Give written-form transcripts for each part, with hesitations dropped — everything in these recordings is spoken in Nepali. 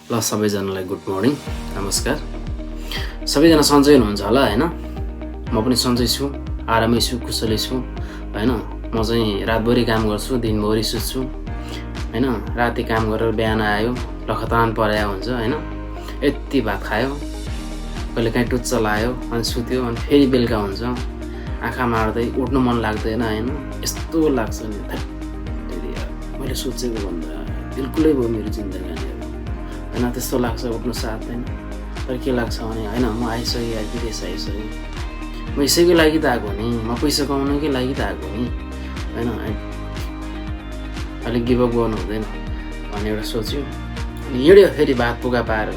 ल सबैजनालाई गुड मर्निङ, नमस्कार। सबैजना सन्चै हुनुहुन्छ होला हैन? म पनि सन्चै छु, आरामै छु, कुशलै छु हैन। म चाहिँ रातभरि काम गर्छु, दिनभरि सुत्छु हैन। राति काम गरेर बिहान आयो, लखतरान पर्या हुन्छ हैन। यति भात खायो, कहिले काहीँ टुच्च लायो, अनि सुत्यो, अनि फेरि बेलुका हुन्छ, आँखा मार्दै उठ्नु मन लाग्दैन हैन। यस्तो लाग्छ नि, मैले सोचेको भन्दा बिल्कुलै भयो मेरो जिन्दगी हैन। त्यस्तो लाग्छ, उठ्नु साथ हैन। तर के लाग्छ भने हैन, म आइसकेँ, विदेश आइसकेँ, म यसैको लागि त आएको नि, म पैसा कमाउनकै लागि त आएको नि हैन। अलिक गिभअप गर्नु हुँदैन भन्ने एउटा सोच्यो, अनि हिँड्यो फेरि भात पुगा पाएर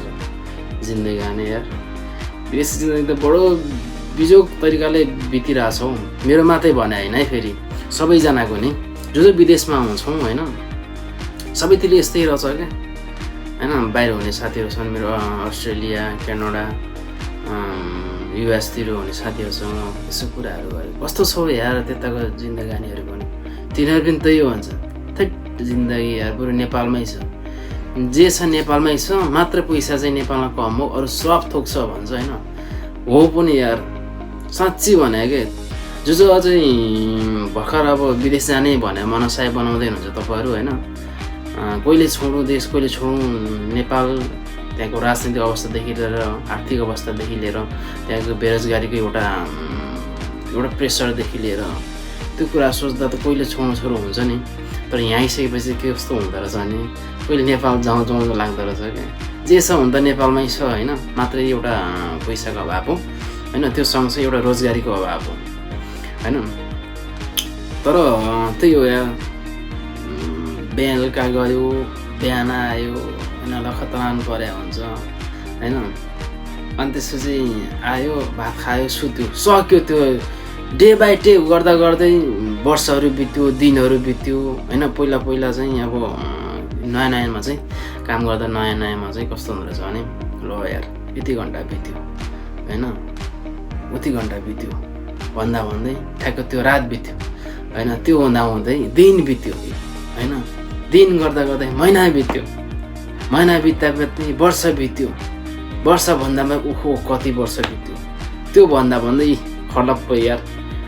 जिन्दगी हाने यार। विदेश जिन्दगी त बडो बिजोग तरिकाले बितिरहेछ हौ। मेरो मात्रै भने होइन है, फेरि सबैजनाको नि, जो विदेशमा हुन्छौँ होइन, सबैतिर यस्तै रहेछ क्या हैन। बाहिर हुने साथीहरू छन् मेरो, अस्ट्रेलिया, क्यानाडा, युएसतिर हुने साथीहरूसँग यसो कुराहरू गरे, कस्तो छ यार त्यताको जिन्दगानीहरू पनि, तिनीहरू पनि त्यही हो भन्छ। थैट जिन्दगी यार बरु नेपालमै छ, जे छ नेपालमै छ, मात्र पैसा चाहिँ नेपालमा कम हो, अरू सब थोक छ भन्छ होइन। हो पनि यार, साँच्ची भने के, जो अझै भर्खर अब विदेश जाने भने मनसाय बनाउँदै हुनुहुन्छ तपाईँहरू होइन। कहिले छोडौँ देश, कहिले छोडौँ नेपाल, त्यहाँको राजनीतिक अवस्थादेखि लिएर आर्थिक अवस्थादेखि लिएर त्यहाँको बेरोजगारीको एउटा प्रेसरदेखि लिएर त्यो कुरा सोच्दा त कहिले छोड्नु हुन्छ नि। तर यहाँ आइसकेपछि के कस्तो हुँदो रहेछ भने कहिले नेपाल जाउँ लाग्दो रहेछ क्या। जे छ हुन त नेपालमै छ होइन, मात्रै एउटा पैसाको अभाव हो होइन, त्यो सँगसँगै एउटा रोजगारीको अभाव हो होइन। तर त्यही हो यार, बेलुका गयो, बिहान आयो होइन, लखतरान पर्या हुन्छ होइन। अनि त्यसपछि आयो, भात खायो, सुत्यो, सक्यो। त्यो डे बाई डे गर्दा गर्दै वर्षहरू बित्यो, दिनहरू बित्यो होइन। पहिला चाहिँ अब नयाँमा चाहिँ काम गर्दा नयाँमा चाहिँ कस्तो हुँदो रहेछ भने, ल यार यति घन्टा बित्यो होइन, उति घन्टा बित्यो भन्दा भन्दै ठ्याक्क त्यो रात बित्यो होइन। त्यो हुँदा हुँदै दिन बित्यो होइन, दिन गर्दा गर्दै महिना बित्यो, महिना बित्दा बित्दै वर्ष बित्यो, वर्ष भन्दामा उखो कति वर्ष बित्यो। त्यो भन्दा भन्दै खलप्प यार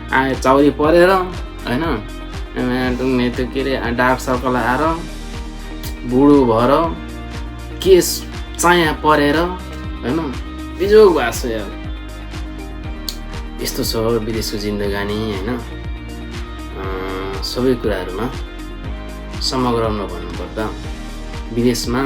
आयो, चाउरी परेर होइन, त्यो के अरे डार्क सर्कल आएर, बुढो भएर, केस चाया परेर होइन, बिजोग भएको छ यार। यस्तो छ विदेशको जिन्दगानी होइन। सबै कुराहरूमा समग्रमा भन्नुपर्दा विदेशमा